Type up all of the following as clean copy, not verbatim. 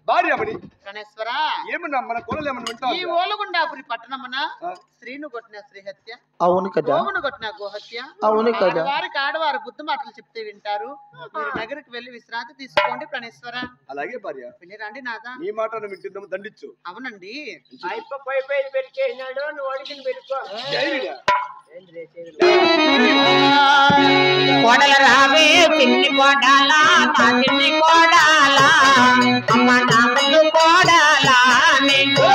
భార్యమని గణేశ్వర ఏమన్నా మన కోడలు ఏమన్నా వింటావు? ఈ ఓలుగుండాపురి పట్టణమున స్త్రీను కొట్టిన స్త్రీహత్య, అవును కదా, గోవును కొట్టిన గోహత్య, అవును కదా. వారికి ఆడవారు బుద్ధి మాటలు చెప్తే వింటారు. మీరు నగరికి వెళ్లి విశ్రాంతి తీసుకోండి గణేశ్వర. అలాగే భార్య, వెళ్ళి రండి నాదా. నీ మాట వింటున్నాము, దండించు. అవునండి, పెరికేసినాడు, నువ్వు అడిగిన పెరుకో. కోడల రావే పిన్ని కోడాలా, నా చిన్ని కోడాలా, అమ్మ నా ముందు కోడాలా, నీకు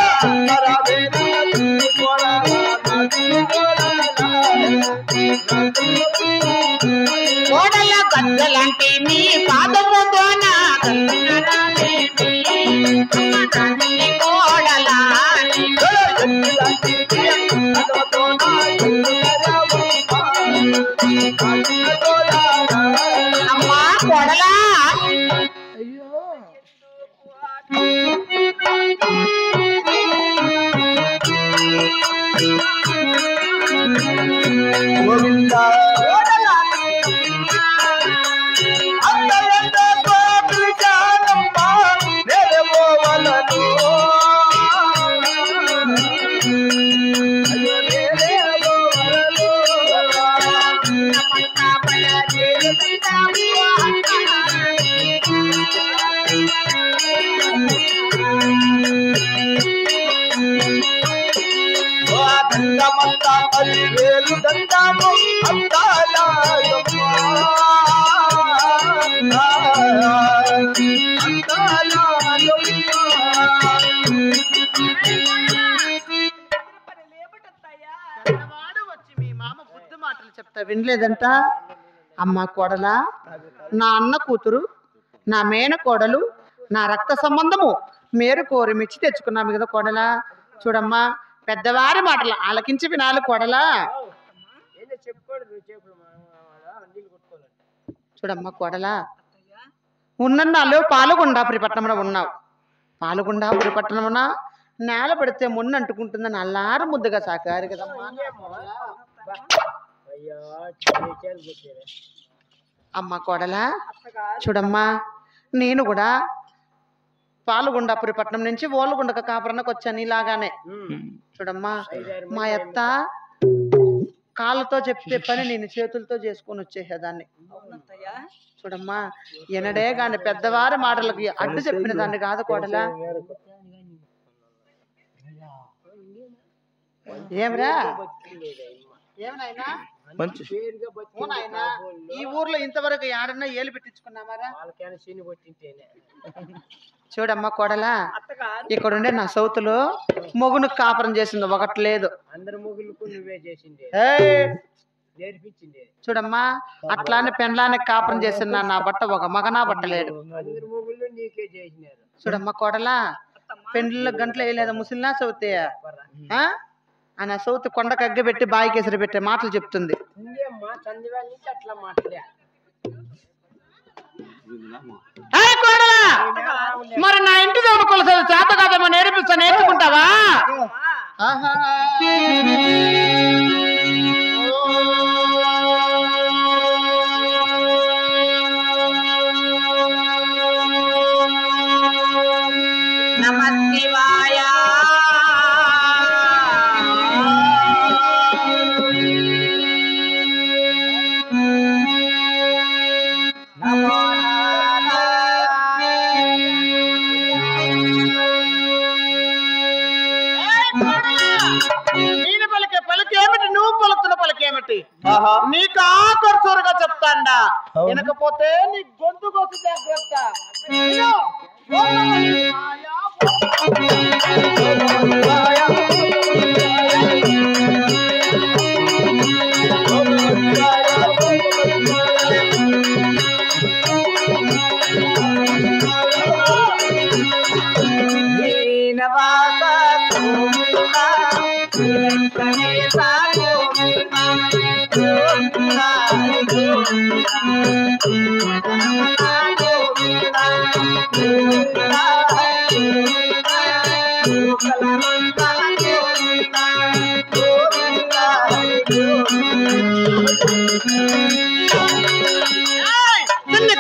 కోడల గద్దలంటే నీ పాదముతోన కోడలా, అమ్మా కోడలా. వచ్చి మీ మామ బుద్ధి మాటలు చెప్తా వినలేదంట. అమ్మ కోడలా, నా అన్న కూతురు, నా మేన కోడలు, నా రక్త సంబంధము, మేరు కోరి మిచ్చి తెచ్చుకున్నాము కదా కోడలా. చూడమ్మా, పెద్దవారి మాటలు ఆలకించి వినాలి కోడలా. చూడమ్మా కోడలా, ఉన్నన్నాళ్ళు పాలుగుండాపురి పట్టణమున ఉన్నావు. పాలుగుండాపురి పట్టణమున నేల పెడితే మొన్న అంటుకుంటుందని అల్లారు ముద్దుగా సాకారు కదమ్మా. అమ్మ కోడలా, చూడమ్మా, నేను కూడా పాలుగుండాపురి పట్టణం నుంచి ఓలుగుండక కాపురానికి వచ్చాను ఇలాగానే. చూడమ్మా, మా అత్త కాళ్ళతో చెప్పే పని నేను చేతులతో చేసుకొని వచ్చేసేదాన్ని. చూడమ్మా, ఎనడే గాని పెద్దవారి మాటలకి అడ్డు చెప్పిన దాన్ని కాదు కోడలా. ఏమరా ఏమనైనా ఈ ఊర్లో ఇంతవరకు ఏడన్నా ఏలు పెట్టించుకున్నామారా? చూడమ్మా కోడలా, ఇక్కడుండే నా సౌతులో మొగును కాపురం చేసింది ఒకటి లేదు. చూడమ్మా, అట్లానే పెండ్లానికి కాపురం చేసిన నా బట్ట ఒక మగనా బట్టలేడు. చూడమ్మా కోడలా, పెండ్ల గంటలు వేయలేదా ముసిలినా సౌతి ఆయన సౌతి కొండకు అగ్గబెట్టి బాయి కేసరి పెట్టే మాటలు చెప్తుంది. మరి నా ఇంటి దేవుడు కొలసలు చేత కాదేమో నేర్పిస్తా, నేర్చుకుంటావా? నమస్తివాయ నేను పలికే పలికేమిటి, నువ్వు పలుకుతున్న పలికేమిటి? నీకు ఆకర్షూరుగా చెప్తాండా, వినకపోతే నీ గొంతు కోసి జాగ్రత్త.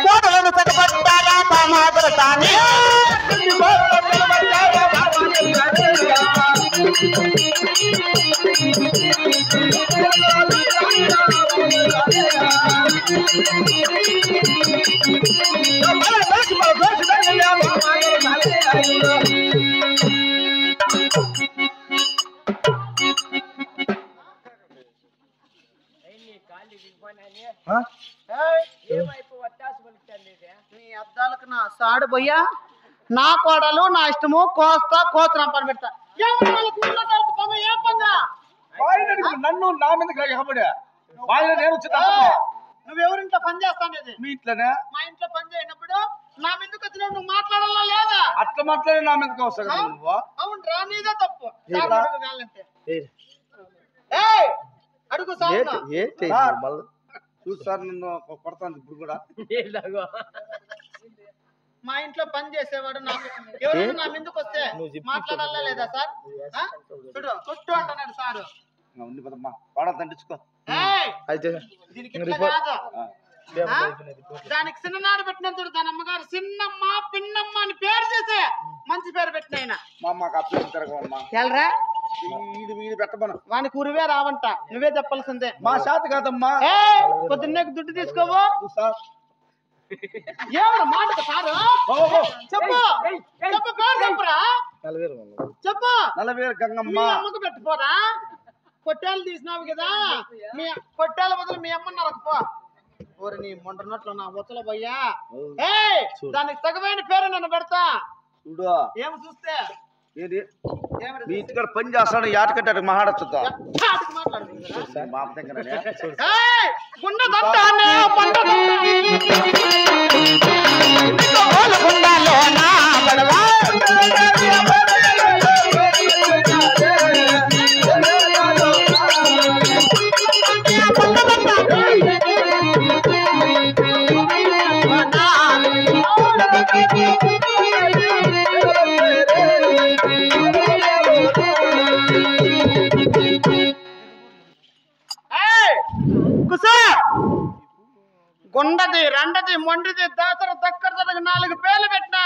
కోటలను తగబట్టారా మాదరసాని నీ అద్దాలకు నా సాడు పోయా నా కోడలు నా ఇష్టము కోస్తా పని పెడతా నన్ను నా మీద కాబడే నేను వచ్చి నువ్వెవరింట్లో పని చేస్తానేది మీ ఇంట్లోనే మా ఇంట్లో పని చేయనప్పుడు నా మీదకి వచ్చిన నువ్వు మాట్లాడాలా లేదా అట్లా మాట్లాడి నా మీదకి వస్తాను నువ్వు అవును రా నీదే తప్పు అడుగు చూసారు నన్ను కొడతాను ఇప్పుడు కూడా మా ఇంట్లో పని చేసేవాడు నాకు ఎవరు నా మీదకి వస్తే మాట్లాడాలా లేదా సార్ చూడు కొట్టు అంటున్నాడు సారు వాడ దండించుకో దానికి చిన్ననాడు పెట్టిన చూడు దాని అమ్మగారు చిన్నమ్మ పిన్నమ్మ అని పేరు చేసే మంచి పేరు పెట్టిన ఆయన మా అమ్మకి అప్పు తిరగమ్మా ఎల్రా వీడి పెట్టమను వానికి ఉరివే రావంట నువ్వే చెప్పాల్సిందే మా శాత కాదమ్మా పొద్దున్నే దుడ్డు తీసుకోవు ఏమన్నా మాట సారు చెప్పు చెప్పు పేరు చెప్పురా చెప్పు 40,000 గంగమ్మ అమ్మకు పెట్టిపోరా పొట్టాలు తీసినావు కదా మీ పొట్టాల బదులు మీ అమ్మ నరకపో ఊరి నీ మొండనట్లు నా ఒత్తల పోయ్యా దానికి తగమైన పేరు నన్ను పెడతా చూడు ఏమి చూస్తే ఏది మీ ఇంటికాడ పని చేస్తాడు యాటకట్ట మహాడచ్చుతా బాబు దగ్గర గుండది రెండది మొండిది దాసర దక్కర 4 పేర్లు పెట్టినా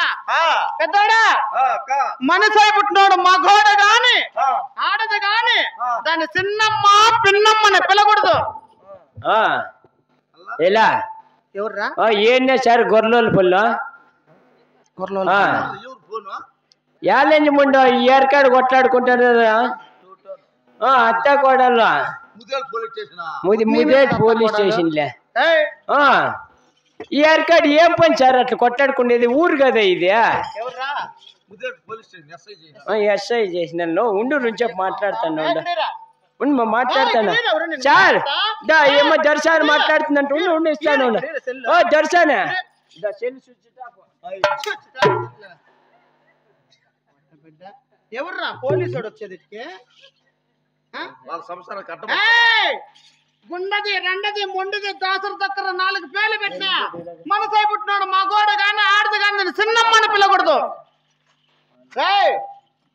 పెద్దోడా మనిషి పుట్టినోడు మగోడు గాని ఆడది గాని దాన్ని చిన్నమ్మ పిన్నమ్మని పిలకూడదు ఎలా ఎవర్రా ఏందే సార్ గొర్రెల పుల్ల యాలేంజి ముందు ఏర్కాడు కొట్లాడుకుంటారు అత్త కోడలు ముదేట్ పోలీస్ స్టేషన్లే ఈ ఏర్కాడు ఏం పని సార్ అట్లా కొట్లాడుకునేది ఊరు కదా ఇది ఎస్ఐ చేసిన ఉండు నుంచి మాట్లాడుతాను మాట్లాడతాను సార్ ఏమో దర్శనం మాట్లాడుతుందంటే ఉండు ఇస్తాను దర్శన ఎవర్రా పోలీసు వచ్చేది గుండది రెండది మొండిది దాసరు దక్కర 4 పేర్లు పెట్టినా మనసై పుట్టినాడు మగోడు గాని ఆడది గాని చిన్నమ్మని పిల్లకూడదు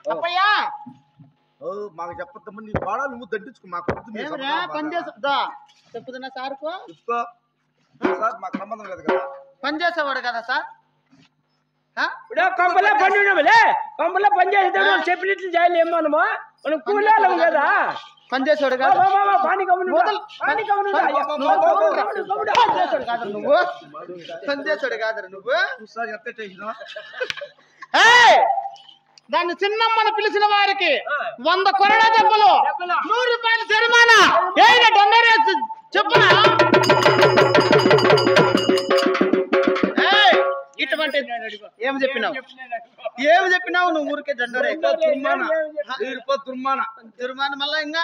అప్పయ్యా మాకు చెప్పద్దమ్మా నీ పాడాలి నువ్వు దండించుకో మాకు పని చేసా చెప్పుతున్నా సార్కు సార్ మాకు సంబంధం లేదు కదా పని చేసేవాడు కదా సార్ కొంపలే కొంపలే పని చేసేటప్పుడు చెప్పినట్లు చేయలేము మనము మనం కూలాలం కదా పని చేసాడు కాదు నువ్వు పని చేసాడు కాదు నువ్వు దాన్ని చిన్నమ్మని పిలిచిన వారికి 100 కొరడా దెబ్బలు 100 రూపాయల జరిమానా చెప్పునా ఇటువంటి ఏమి చెప్పినావు నువ్వు ఊరికే దండరే జుర్మాన మళ్ళా ఇంకా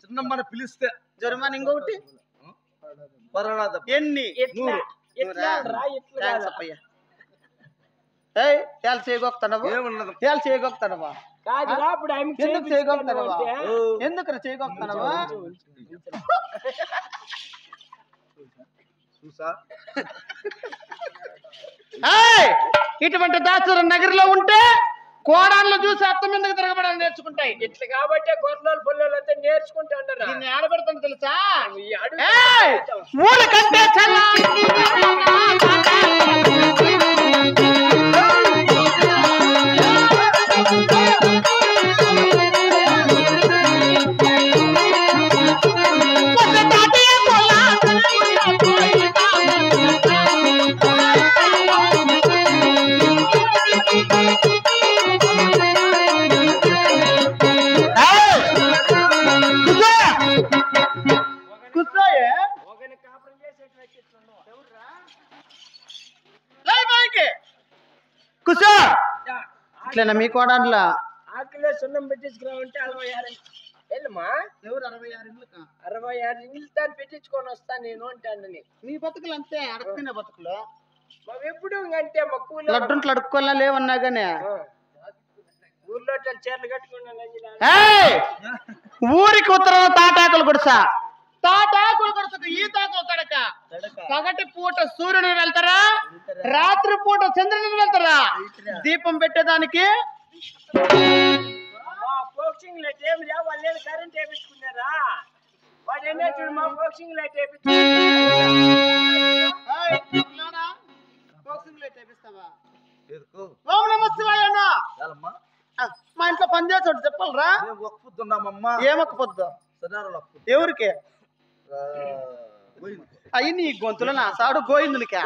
చిన్నమ్మని పిలిస్తే జుర్మాన ఇంకొకటి ఎన్ని చేయగొక్తానవా ఎందుకు చేయగొక్తానవా ఎందుకు చేయగొక్తానవా ఇటువంటి దాసురు నగర్లో ఉంటే కోడాన్లు చూసి అత్త మీదకి తిరగబడాలని నేర్చుకుంటాయి ఇట్లా కాబట్టి గొర్రెలు పొల్లలు అంతా నేర్చుకుంటా దీన్ని ఆడబెడతాను తెలుసా ఊరు కంటే కూర్చో ఇట్లనా మీ కోడన్లా ఆకులే సున్నం పెట్టించుకురావంటే 66 వెళ్ళమ్మా. ఎవరు 66 ఇండ్లకా 66 ఇండ్లు తాను పెట్టించుకొని వస్తా నేను అంటాను. మీ బతుకులు అంతే అడగతిన బతుకులు మాకు ఎప్పుడు అంటే మా కూలి లడ్డుంట్లు అడుక్కోలా లేవన్నా గానే ఊర్లో చీరలు కట్టుకున్నాను. ఊరికి ఉత్తరం తాటాకులు గుడిసా తాటాకులు గుడిసకు ఈ తాకులు తడక పగటి పూట సూర్యుని వెళ్తారా రాత్రి పూట చంద్రుని వెళ్తారా దీపం పెట్టేదానికి ఫోక్సింగ్ లైట్ ఏమి రా వాళ్ళు కరెంట్ వేపించుకున్నారా వాడు ఎన్నే చూడు మా ఫోక్సింగ్ లైట్ ఓం నమః శివాయ అన్న. మా ఇంట్లో పని చేసాడు చెప్పాలరా ఏమొక్క పొద్దు ఎవరికి అయ్యి నీ గొంతులో నా సాడు గోయిందునికే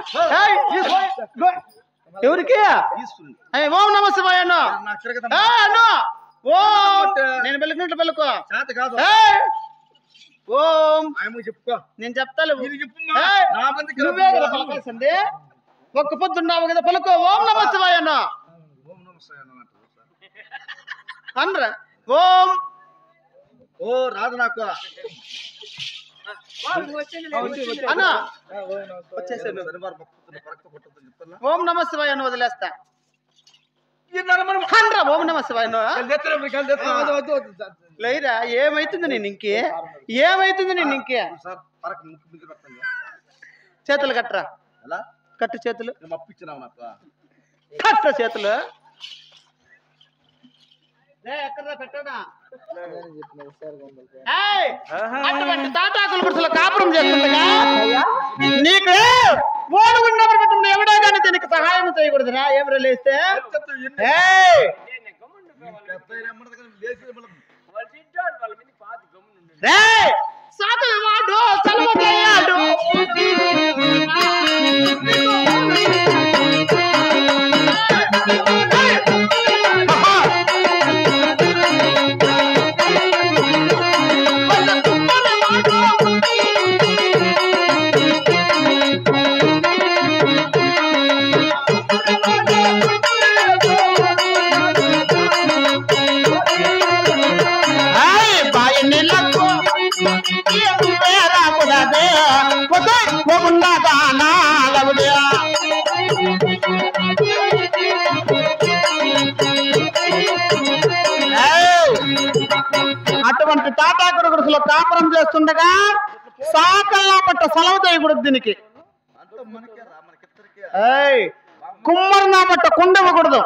ఎవరికి ఓం నమః శివాయ అన్న. ఓం నేను పెళ్ళినట్లు పెళ్ళుకో ఓం చెప్పుకో నేను చెప్తాను నువ్వే కదా పలకాల్సింది ఒక్క పొద్దున్నావు కదా పలుకో ఓం నమః శివాయ అన్న అనరా ఓం ఓ రాదు నాకు అన్న వచ్చేసాను ఓం నమః శివాయ అన్న వదిలేస్తా అనరా ఓం నమః శివాయ అన్న లేరా ఏమైతుంది నేను ఇంకే ఏమైతుంది నేను ఇంకే చేతులు కట్టరా కట్టు చేతులు కట్ట చేతులు ఎక్కడ పెట్టడా అటువంటి తాటాకుల గుడిసెలో కాపురం చేస్తుండగా నీకు ఓడు ఉన్నప్పుడు పెట్టిన ఎవడా కానీ దీనికి సహాయం చేయకూడదురా ఏం లేస్తే సాకు వాడు సెలవు చేయాడు అటువంటి తాటాకుల గుడిసెలో కాపురం చేస్తుండగా సాకల్లా పట్ట సెలవు చేయకూడదు దీనికి కుమ్మరి నా పట్ట కుండ ఇవ్వకూడదు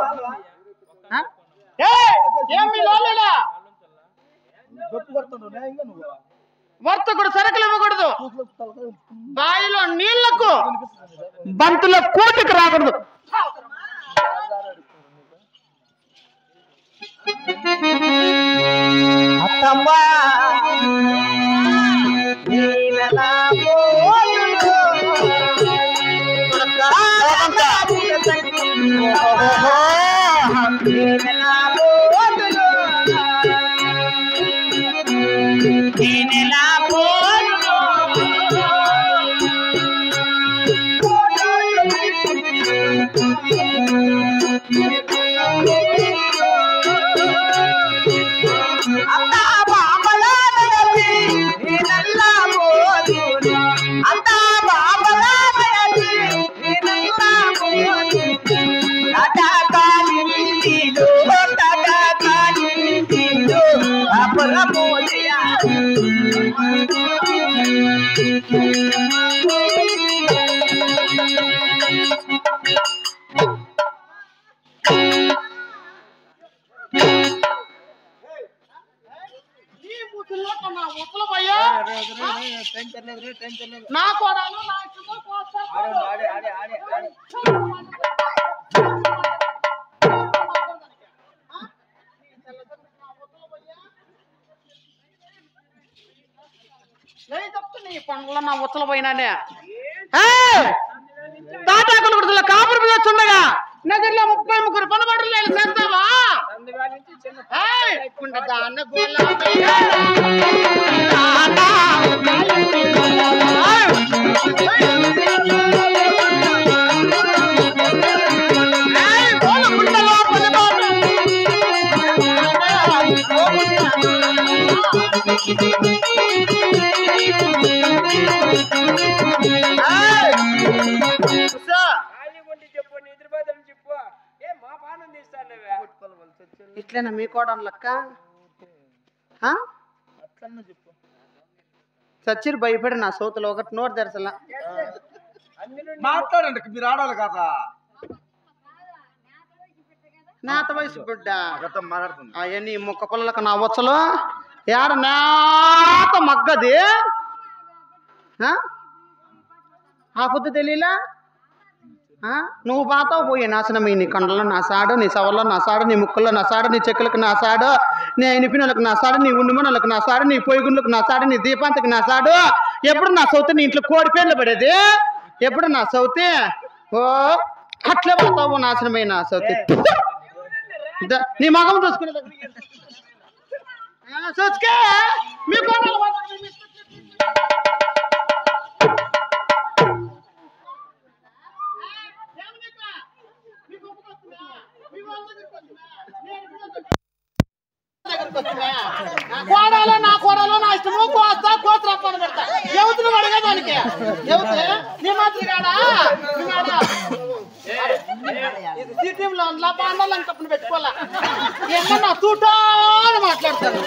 వర్తకుడు సరుకులు ఇవ్వకూడదు బావిలో నీళ్లకు బంతులో కూటికి రాకూడదు అత్తమ్మా నా కోడలు నీ పండ్ల నా ఉత్తల పోయినానే తాటాకులు గుడిసెలో కాపురం చేస్తుండగా నగర్లో 33 పనబడులు చేస్తావా ఇట్లేనా మీ కోడలు లెక్క చచ్చిరు భయపడి నా సోతులు ఒకటి నోరు తెరసలా మాట్లాడండి మీరు ఆడాలి కాదా నేత వయసు బిడ్డ మాట్లాడుతుంది అవన్నీ మొక్క పిల్లలకు నా వచ్చలు ఏడ నేత మగ్గది ఆ పొద్దు తెలియలా నువ్వు బాతావు పోయి నాశనం నీ కండలో నా సాడు నీ సవల్లో నా సాడు నీ ముక్కల్లో నా సాడు నీ చెక్కులకు నా సాడు నీ అయినపినలకు నా సాడు నీ ఉండిమనలకు నా సాడు నీ పొయ్యిగుండ్లకు నా సాడు నీ దీపాంతకి నా సాడు ఎప్పుడు నా సౌతి నీ ఇంట్లో కోడి పేర్లు పడేది ఎప్పుడు నా సౌతి ఓ అట్లే పోతావు నాశనమైన సౌతి నీ మగం చూసుకునే చూసుకే మీ కోడాలో నా కోడలో నా ఇష్టము కోస్తా కోతరప్పని పెడతా ఎవతులు అడిగా దానికి ఎవరు నీ మాత్రం కాడా సిటీలో పాండాలని కప్పును పెట్టుకోవాలా ఏమన్నా తూటా అని మాట్లాడతాను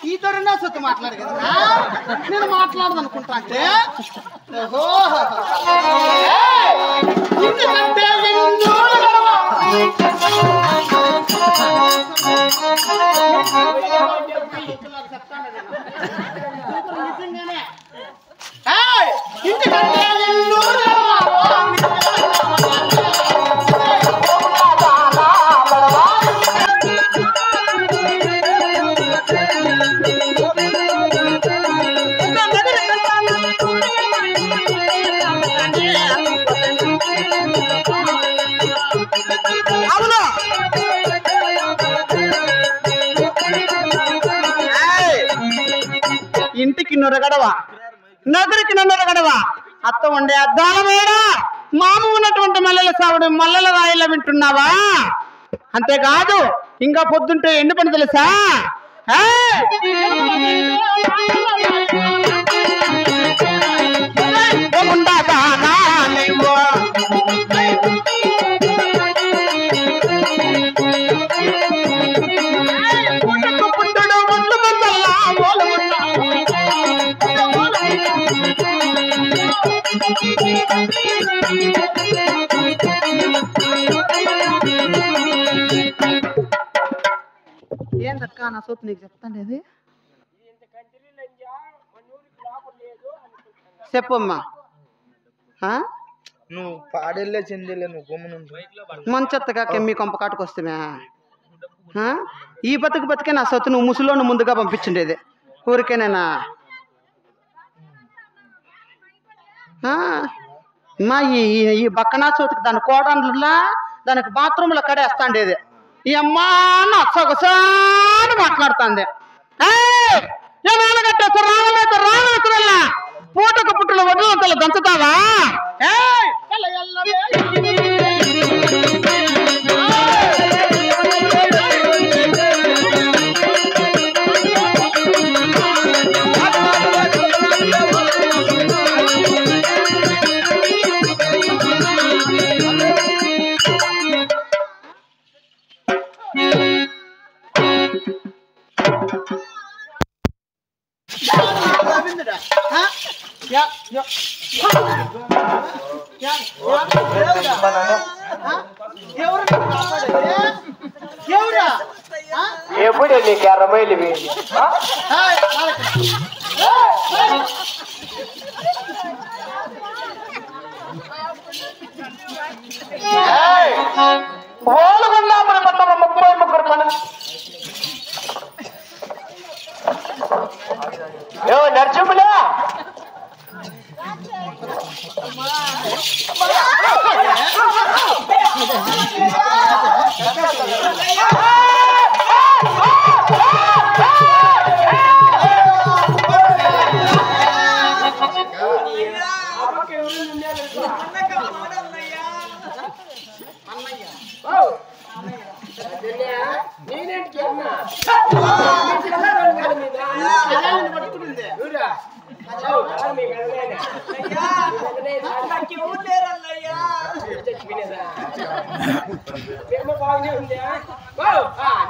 ఈ తరుణా సొత్తు మాట్లాడు కదా నేను మాట్లాడదనుకుంటా అంటే ఇంటికి నొరగడవా నగరికి నొరగడవా అత్త ఉండే అద్దాల వేడా మామ ఉన్నటువంటి మల్లెల సావుడు మల్లెల రాయిలా వింటున్నావా అంతేకాదు ఇంకా పొద్దుంటే ఎన్ని పని తెలుసా ఏందక్క నా సోతు నీకు చెప్తాండేది చెప్పమ్మా నువ్వు పాడేళ్ళే చెందేలే నువ్వు గమ్మున మంచెత్తగా కెమ్మి కొంప కాటుకొస్తున్నా ఈ బతికే నా సొత్తు నువ్వు ముసలోను ముందుగా పంపించుండేది ఊరికేనేనా మా ఈ బక్కనా చోటుకి దాని కోడన్లా దానికి బాత్రూంలో కడేస్తాండేది ఈ అమ్మా సొగసాని మాట్లాడుతుంది రావట్లా పూటకు పుట్టుల వడ్లంతలు దంచుతావా ఎప్పుడు నీకు 60 మైలు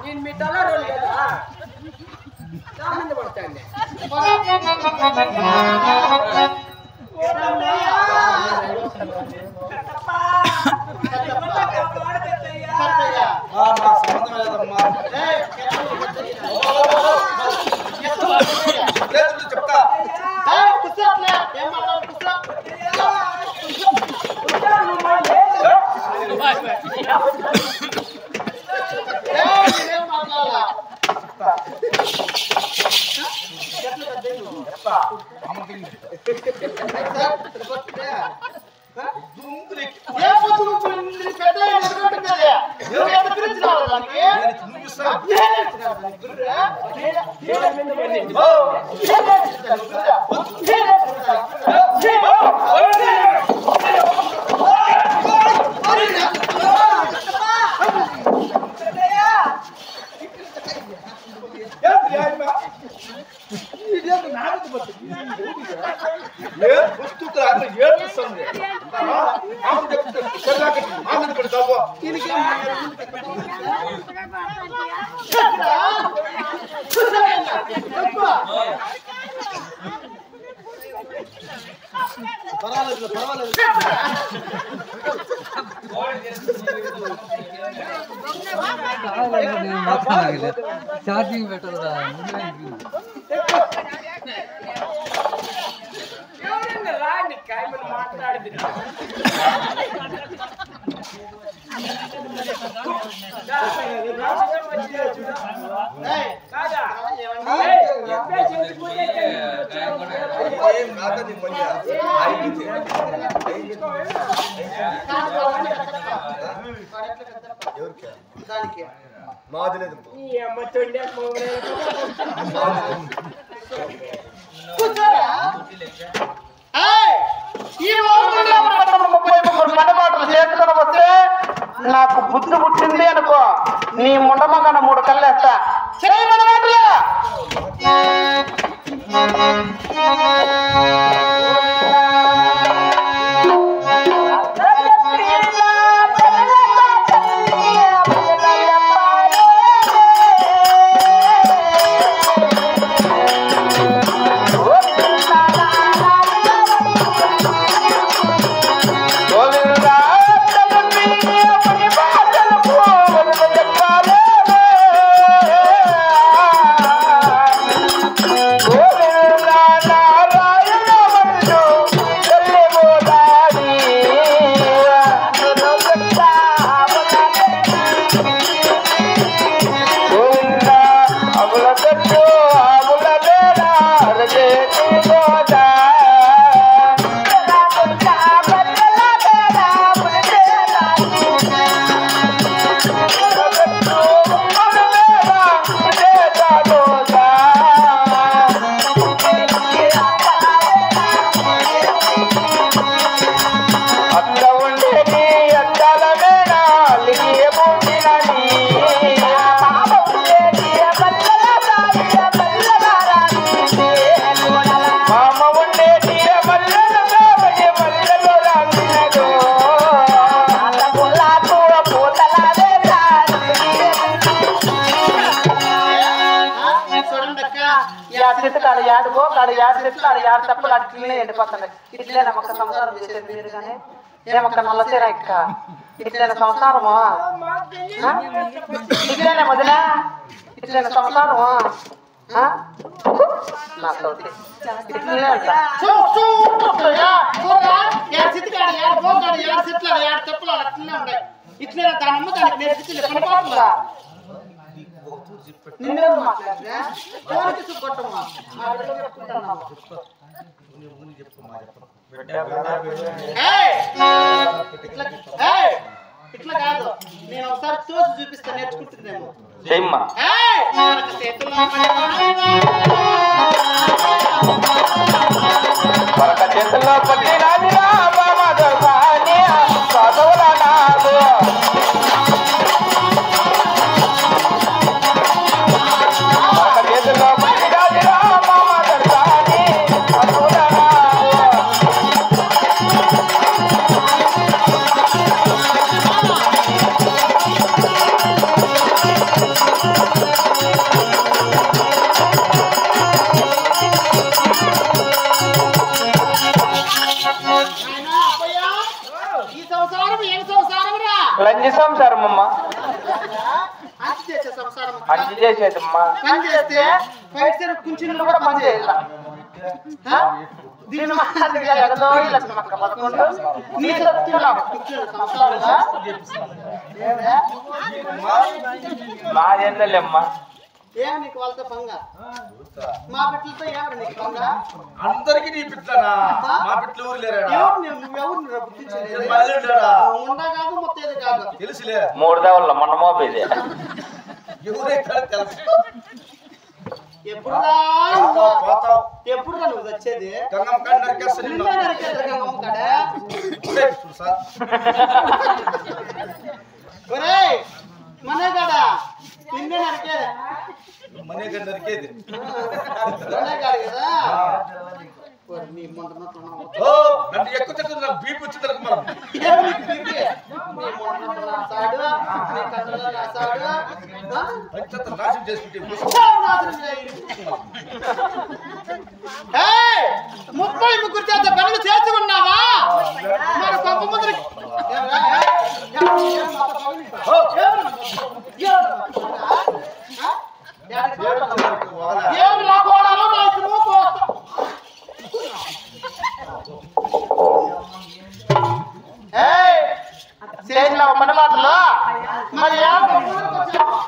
నేను మీ తల కదా పడతాండి చెప్తా ఛార్జింగ్ పెట్టదా రాని కాయమని మాట్లాడింది మాది లేదు ఈ అమ్మ తొండే నాకు బుద్ధి పుట్టింది అనుకో నీ ముండమగన 3 కళ్ళేస్తా తప్పులు అట్లనే ఎండిపోతున్నాయి. ఇట్లేనా ఒక సంసారం చేసేది మీరు కానీ ఏమొక్క నల్లసీర ఇక్క ఇట్లేనా సంసారమా? ఇట్లేనా వదినా ఇట్లేనా సంసారమా? నాతోటి ఇట్లనే అంట ఇట్లేనా దానమ్మ దానికి నేర్పించి పనిపోతుందా? నిన్నేమో మాట్లాడినా ఇట్లా కాదు, నేను ఒకసారి చూసి చూపిస్తాను, నేర్చుకుంటుందేమో. చేతుల్లో లంచ్ సంసారం అమ్మా, అంచి చేసే సంసారం మంచి చేసేదమ్మా. పని చేస్తే బయట సైడ్ కుంచిళ్ళు కూడా పని చేయాల దీని మాదిరిగా ఎగదో లక్ష్మక్క బతుకుంటూ నీ చెప్తున్నావు సంసారంగా నాదేందలేమ్మా, ఏం నీకు వాళ్ళతో పంగ మా బిడ్డలతో ఏమరా నీకు పంగ అందరికి నీ పిట్లనా మా పిట్లు ఊరు లేరా నువ్వెవరు గుర్తించలేదు మళ్ళీడా ఉండా కాదు మొత్తం ఏది కాదు తెలుసులే 3 దవల్ల మొన్న మోపేది. ఎవరైతే తెలుసు ఎప్పుడురా పోతావు ఎప్పుడురా నువ్వు వచ్చేది గంగమ్మ కాడ నరికేస్తా నిన్ను. నిన్నే నరికేద్దాం గంగమ్మ కాడ. చూడు సార్ ఒరేయ్ మనే కాడ నిన్నే నరికేది మనే కాడ నరికేది మనే కాదు కదా ఒరే నీ మొండనట్టున్నావు. ఓ నన్ను ఎక్కువ తిట్టు నాకు బీపీ వచ్చింది మనం ఏం నీకు బీపీ? నీ మొండనట్టు నా సాడు, నీ కన్నులో నా సాడు, ఆ? పంచంత నాశనం చేసుకుంటే ఏయ్, 33 చేత పనులు చేసి ఉన్నావా మన పంప ముందర ఏం రాబోడాలో నా ఇష్టమో పోస్తా. ఏయ్, చేసినావు పని మాటలు మరి ఏం పంప ముందరకు వచ్చావా?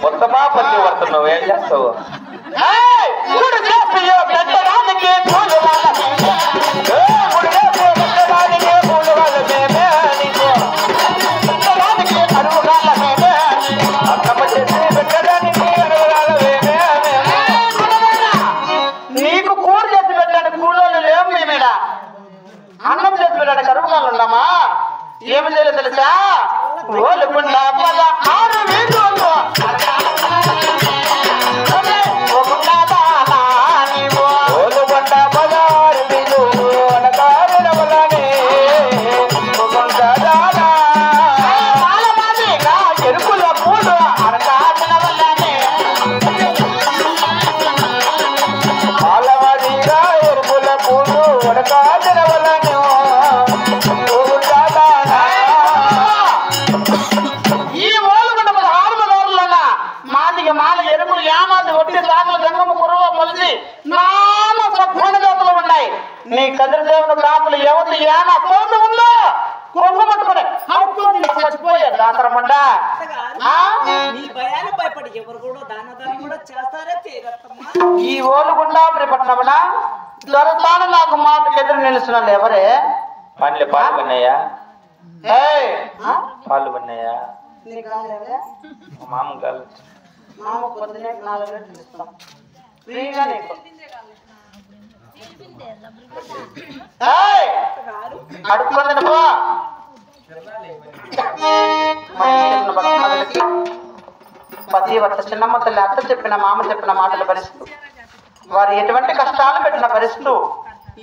మొత్తమా పల్లి పడుతున్నావు, ఏం చేస్తావు? నీకు కూర చేసి పెట్టాడు కూలోళ్ళు లేవు మేమేడ అన్నం చేసి పెట్టాడు కరువుకాలు ఉన్నామా ఏమి చేయలేదు తెలుసా ఓలుకుండా 6 వీధులు దేవుని కాపులు ఎవరు ఏనా తోడు ఉందో కొంగు పట్టుకుని అనుకోని చచ్చిపోయారు దాసరమంట. నీ భయాన్ని భయపడి ఎవరు కూడా దానదానం కూడా చేస్తారే తీరత్తమ్మా. ఈ ఓలుగుండాపురి పట్టణమున దొరసాను నాకు మాటకు ఎదురు నిలుస్తున్నాడు ఎవరే? మళ్ళీ పాలు పన్నాయా? పాలు పన్నాయా? మామ కాదు అడుక్కుంది పతి వర్త చిన్నమ్మ తల్లి అత్త చెప్పిన మామ చెప్పిన మాటలు భరిస్తూ వారు ఎటువంటి కష్టాలు పెట్టిన భరిస్తూ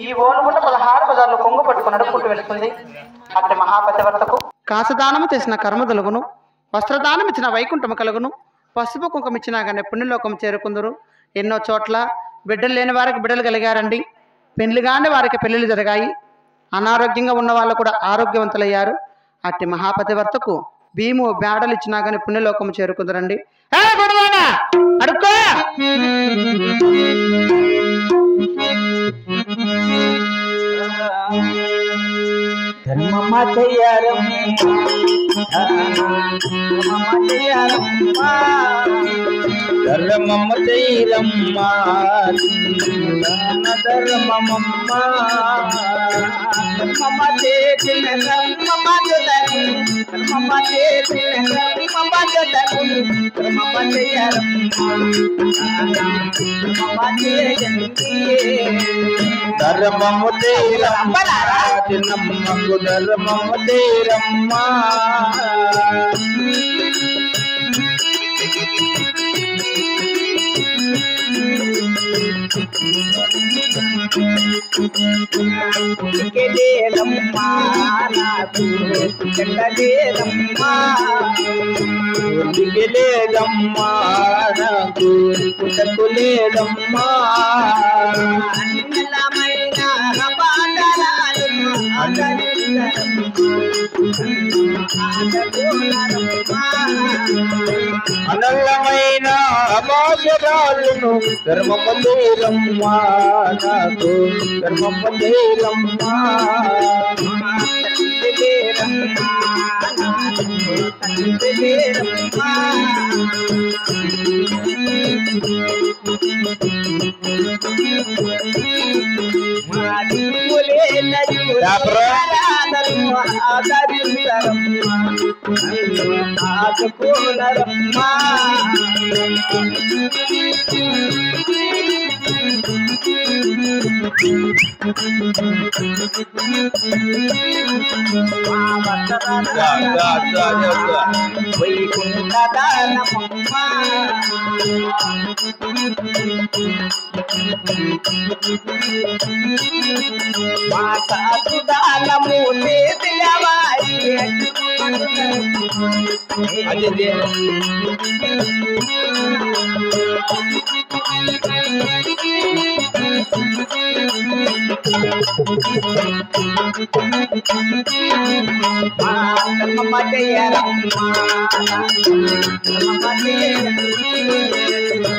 ఈ ఓలుగుంట 16 బజార్లు కొంగు పట్టుకుని నడుపుకుంటూ వెళ్తుంది. అట్టి మహాపతివర్తకు కాసదానము చేసిన కర్మదులుగును, వస్త్రదానం ఇచ్చిన వైకుంఠము కలుగును, పసుపు కుంకుమ ఇచ్చినా కానీ పుణ్యలోకం చేరుకుందరు. ఎన్నో చోట్ల బిడ్డలు లేని వారికి బిడ్డలు కలిగారండి, పెళ్లి కాని వారికి పెళ్లిళ్ళు జరిగాయి, అనారోగ్యంగా ఉన్న వాళ్ళు కూడా ఆరోగ్యవంతులయ్యారు. అట్టి మహాపతివర్తకు భీము బ్యాడలు ఇచ్చినా కానీ పుణ్యలోకం చేరుకుందరండి. అడుక్కో ధర్మమ్మ చెయ్యారమ్మ ధర్మమ్మ చెయ్యరమ్మ ధర్మమ్మ ధర్మమ్మ చేసిన ధర్మమ్మ జతను ధర్మమ్మ చేసిన ధర్మమ్మ జతను ధర్మమ్మ చెయ్యారమ్మ ధర్మమ్మ చేయండి ధర్మమ్మ చెయ్యరమ్మ చిన్నమ్మకు ధర్మమ్మ చెయ్యరమ్మ లేదమ్మా నాకు లేదమ్మా లేదమ్మా నాకు పుట్టకు లేదమ్మా అన్నలమైన బాధరాలు అనల్లమైన అమాసరాలను ధర్మపదేరమ్మా నాకు ధర్మపదేరమ్మా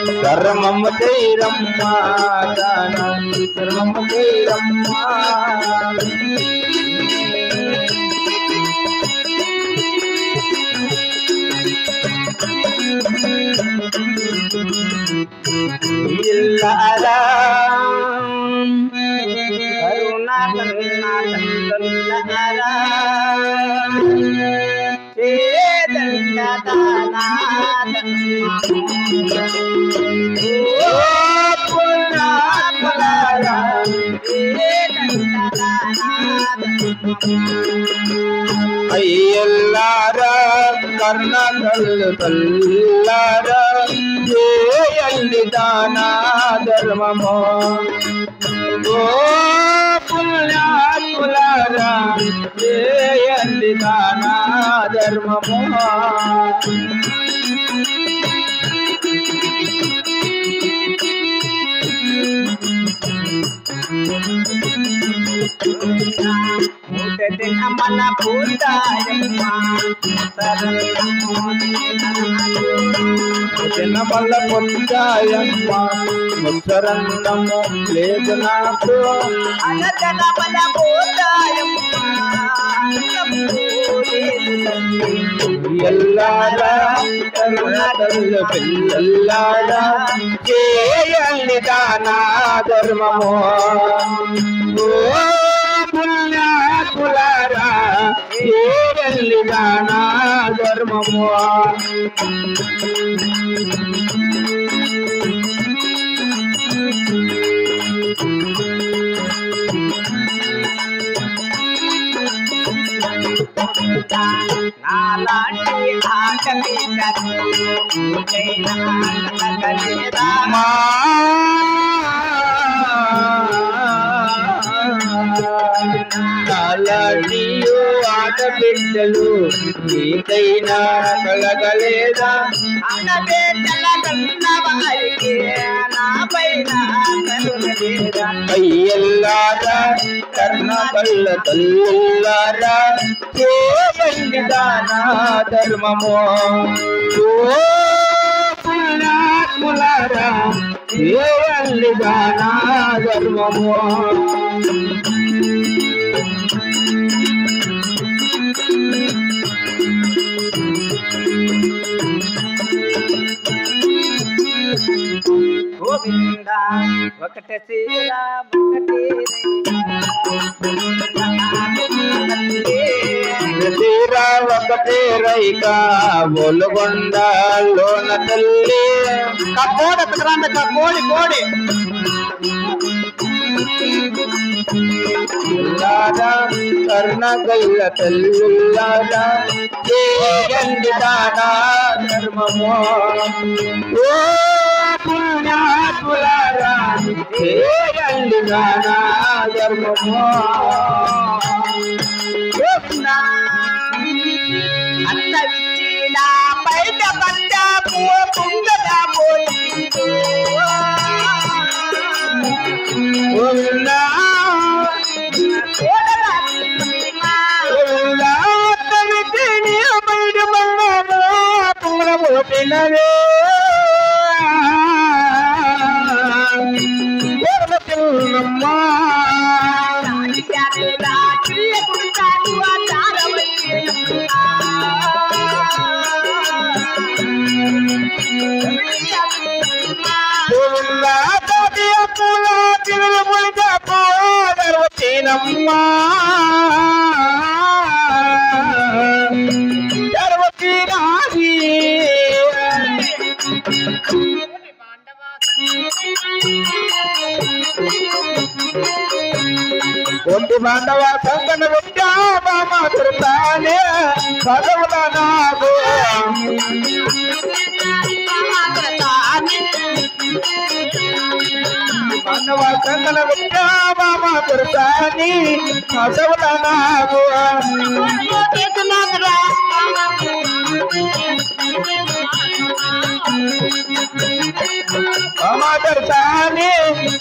ధర్మమ్మ చేరమ్మా ధర్మమ్మ చేరమ్మా ఇల్లారా కరుణాకరుణాకరుణారా అయ్యల్లారా కర్ణకల్లు కల్లారా చేయండి దానా ధర్మమో ఓ పుణ్యాత్ములారా చేయండి దానా ధర్మమో మన పూతాయమ్మ మల్ల పొందాయమ్మ ముసరందము లేదు నాకు అనజన మన పూతాయమ్మ ఎల్లారా కరుణాకరుల పిల్లల్లారా చేయండి దానా ధర్మము ఓ పుణ్యాత్ములారా చేయండి దానా ధర్మము నాలాంటి నాలాంటియో ఆడబిడ్డలు నీకైనా కలగలేదా అన్నబిడ్డల కన్న వారికి నా పైన కరుణలేదా అయ్యల్లారా కర్ణ కళ్ళ తల్లుల్లారా చేయండి దానా ధర్మము ఓ పుణ్యాత్ములారా చేయండి దానా ధర్మము గోవింద ఒకటి సీరా తీరా ఒకటే రైక బొలుగొండ లోన తల్లి కపోడ కోడి కోడి లారా కర్ణ గల్ల తల్లుల్లారా చేయండి దానా ధర్మము ఓ పుణ్యాత్ములారా చేయండి దానా ధర్మము అత్త విచ్చిన బయట పడ్డ పుంగద పోయిందో ఒంటి బాంధవ సంగన విద్యామాతృతానే పదవుల నాకు బాంధవ సంగన విద్యామాతృతాని పదవుల నాకు మాతృతాని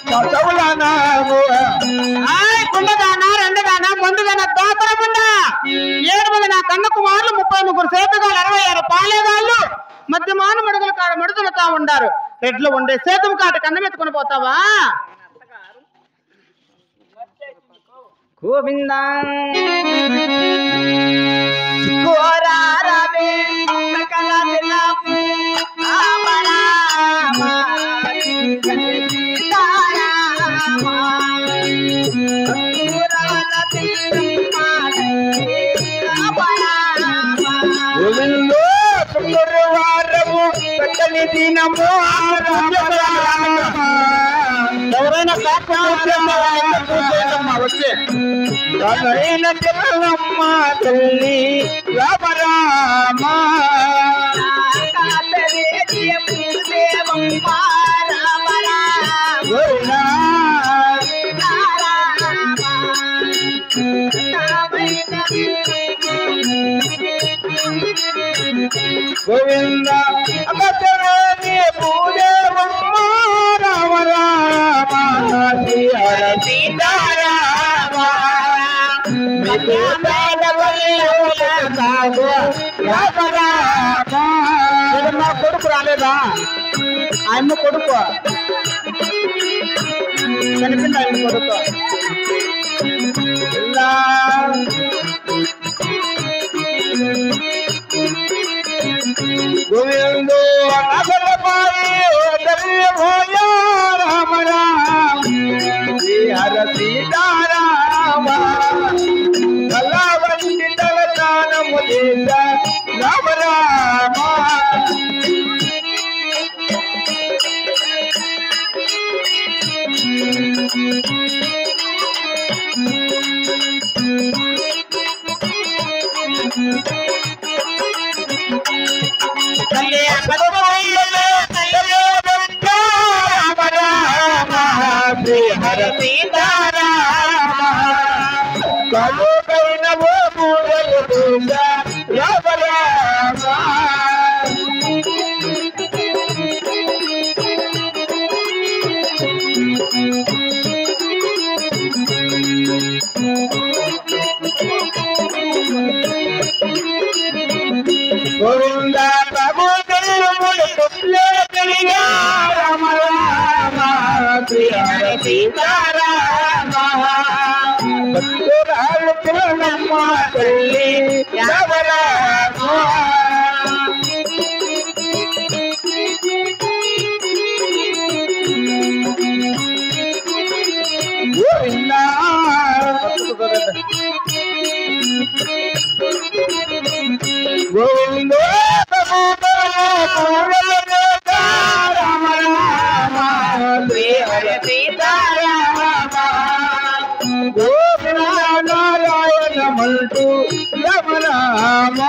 పదవుల నాకు కుండదానా రెండుదానా ముందుగాన దోతరముండా 7 మంది నా కన్న కుమారులు 33 సేతుగాలు 66 పాలేగాళ్ళు మధ్యమాన మడుగుల కాడ మడుతులతా ఉండారు రెడ్లు ఉండే సేతుము కాట కన్నమెత్తుకుని పోతావా గోవింద శుక్రవారము పెట్టని దినము ఎవరైనా వచ్చే చెల్లమ్మ తల్లి రామ గోవింద పూజమ్మ రామ రామ సీతారామ కొడుకు రాలేదా ఆయన కొడుకు చనిపోయింది ఆయన కొడుకు గోవిందో రామ రామ హర సీతారామ కళావంటి తలదానము రామ రామ హర సీతారామ కలుకైన రామ రామ గోవింద ప్రభు రామ రామ హర సీతారామ భక్తురాలు పిల్లమ్మ తల్లి రామ రామ గోవింద గోవింద రామ రామ హర సీతారామ గోవింద నారాయణ మంటూ రామ రామ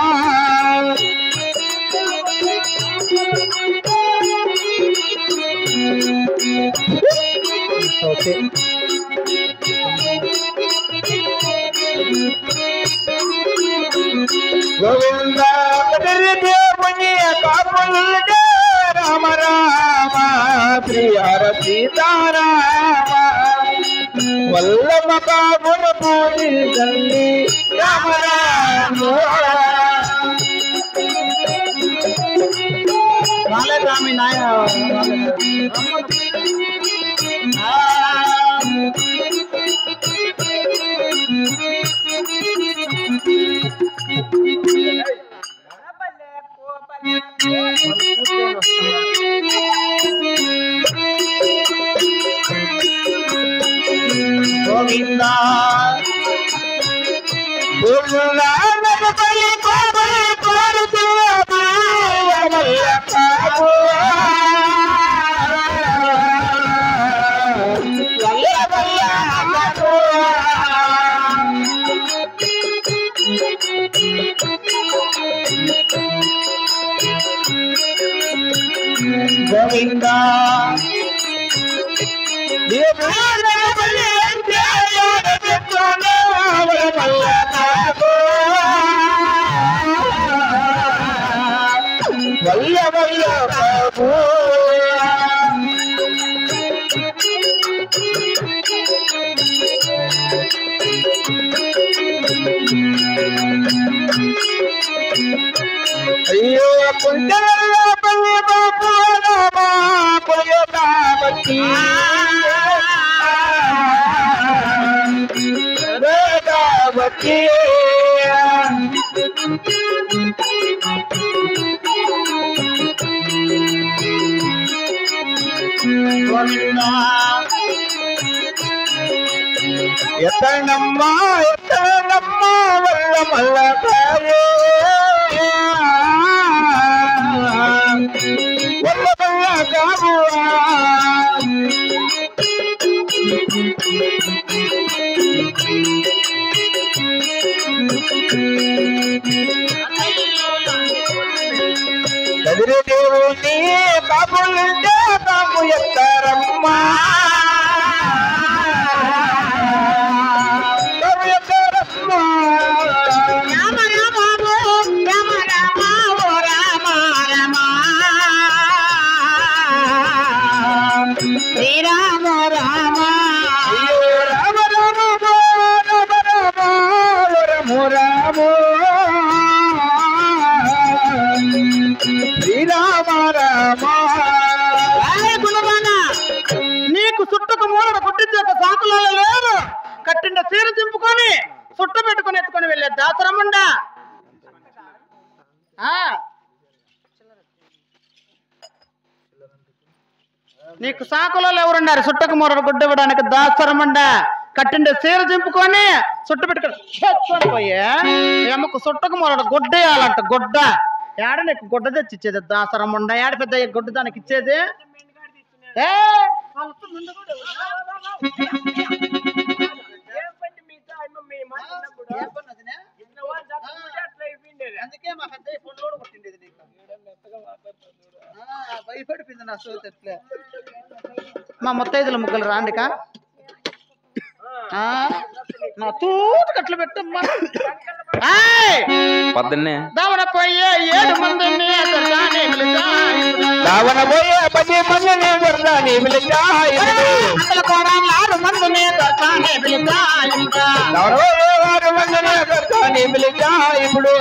ఓకే గోవింద దేవుని కాపులు రామ రామ హర సీతారామ వల్లభ కాపుల పూజి తల్లి రామ రామ రామి నాయ గోవింద గోవింద వల్ల వల్ల అయ్యో పుంజల పల్లి బాపు పుయ్యబట్టి బట్టి ఎత్తనమ్మా ఎత్తనమ్మా వల్ల మల్ల వల్ల మల్ల కాబువా కదిరి దేవుని బాబులుంటే బాబు ఎత్తారమ్మా బాబు ఎత్తారమ్మా రామ రామ రామ రామ ఓ రామ రామ శ్రీరామ రామ అయ్యో రామ రామ రామ రామ చింపుకొని చుట్టు పెట్టుకొని ఎత్తుకొని వెళ్ళే దాసరముండా. నీకు సాకులలో ఎవరున్నారు చుట్టకు మొరడు గుడ్డ ఇవ్వడానికి? దాసరముండా కట్టిండే సీర చింపుకొని చుట్టు పెట్టుకొని పోయే ఏమకు చుట్టకు మొరడు గుడ్డ వేయాలంట. గుడ్డ ఏడ నీకు గుడ్డ తెచ్చిచ్చేది? దాసరముండా ఏడ పెద్ద గుడ్డ దానికి ఇచ్చేది? అందుకే మా పెద్ద ఫోన్లో కొట్టిండేది నీకు. భయపడిపోయింది నా సోతి ఎట్లే. మా ముత్తైదుల ముగ్గులు రాండికా నా తూటు కట్లు పెట్టమ్మా. పొద్దున్నే దావన పోయే 7 మందిని దావన పోయే 10 మందిని దొరదాని పిలిచా. అసలు కూడా 6 మందిని దొరకానే పిలిచా. దావన పోయే 6 మందిని దొరదాని పిలిచా. ఇప్పుడు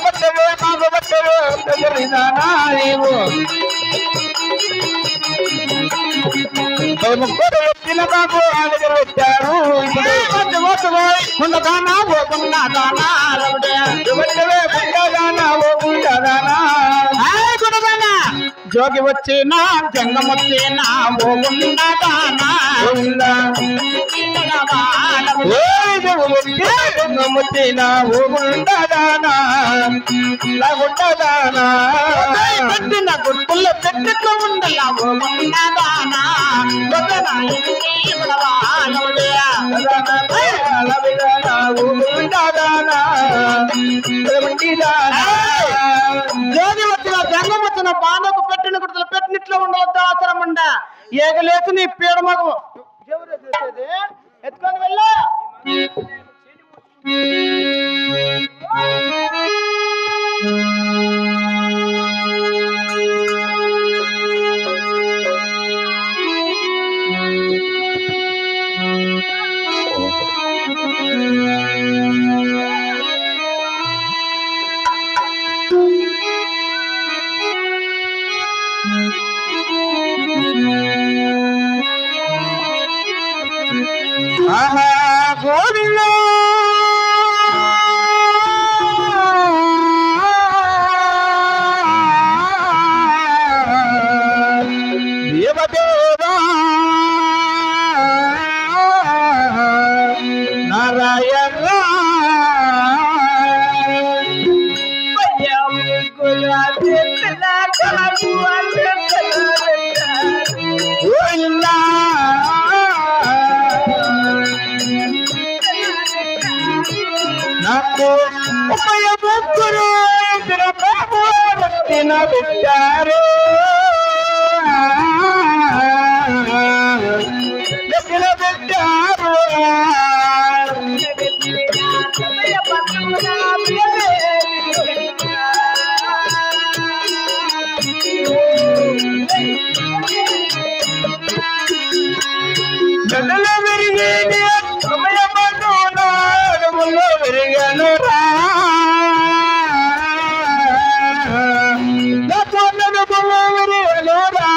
బట్టలు మాకు బట్టలు దగ్గరిదానా నీవు ముగ్గురు వచ్చిన బాబు దగ్గర వచ్చారు. ముందుగానా పోకుండా దానా జోగి వచ్చినా జంగం వచ్చినా పోకుండా దానా పెట్టిన గుర్తుల్లో పెట్టిట్లో ఉండలా పోకుండా దానా జోగి వచ్చిన జంగం వచ్చిన బాణకు పెట్టిన గుర్తులు పెట్టినట్లో ఉండవద్దు అవసరమండ. ఏగలేసి నీ పీడ మగము ఎవరు చేసేది ఎత్తుకొని వెళ్ళా. గోవిందా దేవదేవా నారాయణ నాకు ఉభయ ముగ్గురు ఇద్దరు ప్రభుత్వ పెట్టారు. పెట్టారు గడ్డలో విరిగి సమయమను నాడుములో విరిగాను రా. విరిగాను రా.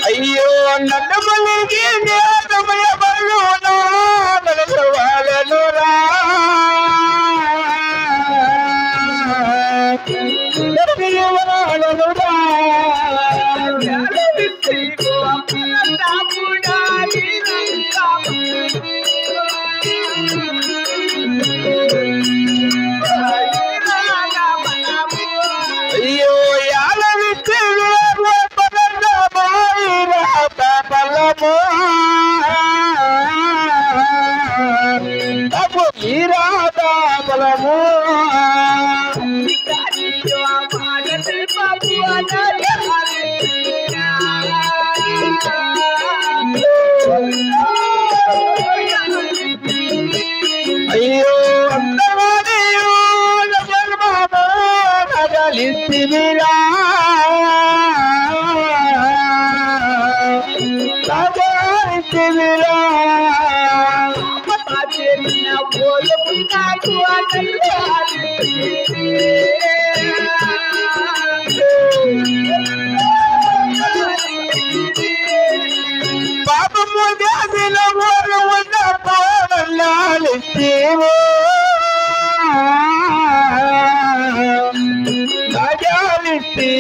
అయ్యో నన్ను మలిగి సమయమను నాడు వాళ్ళను రా. అయ్యో యాల విచ్చి పలము తప్పు మీరాదా బలము అయ్యో అందవాడియో నగర్మామో నగలిస్తివిరా. నగలిస్తివిరా పాపము చేసిన వారు ఉన్న పోరాలిస్తేవో రాజాలిస్తే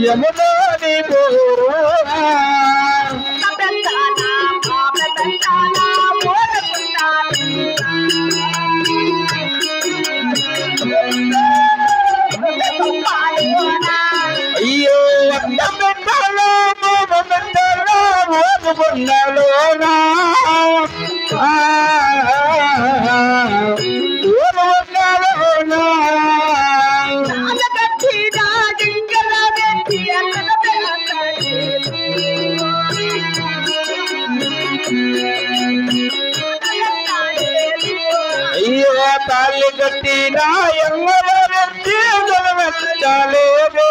యమునాని పోరు అయ్యో అన్న పెట్టాలో మూడు పెట్టాలో ఓటు పొందాలో ఓటు పొందాలో అయ్యో తాళి కట్టిన ఎంగలెత్తి కనమెత్తలేదే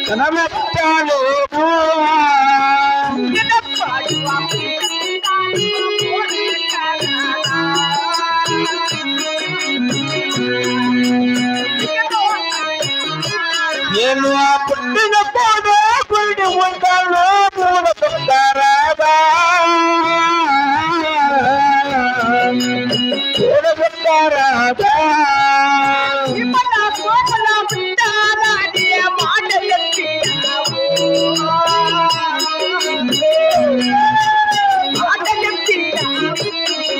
కనమెత్తలేవు నేను ఆ పుట్టిన పోడు పుట్టి ఉంటాను పూల పెట్టారాదా పూల పెట్టారాదా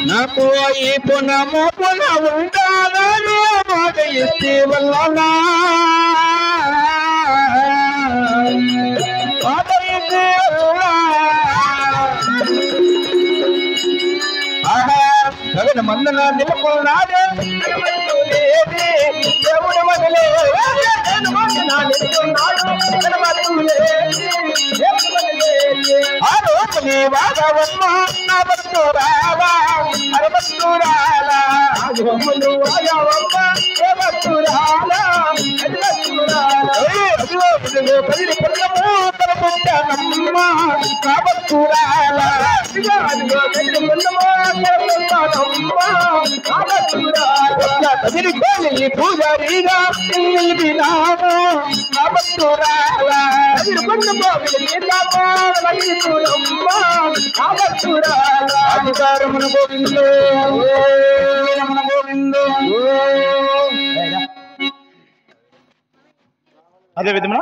నాకు ఈ పునము పున ఉండాలని మాట ఇస్తే వల్ల జగన్ మందన నిలుపున్నాడే దేవుడు మగలే ఆ రోజు నీ వాదవమ్మ నా భక్తు రావా అరభక్తు రాలా రాజవమ్మను వాదవమ్మ ఏ భక్తు రాలా అదిగో పది పల్లము తన పుట్టానమ్మ నా భక్తు రాలా అదిగో పది పల్లము పూజారిగా అధికారమును గోవిందో గోవిందో. అదే విధమున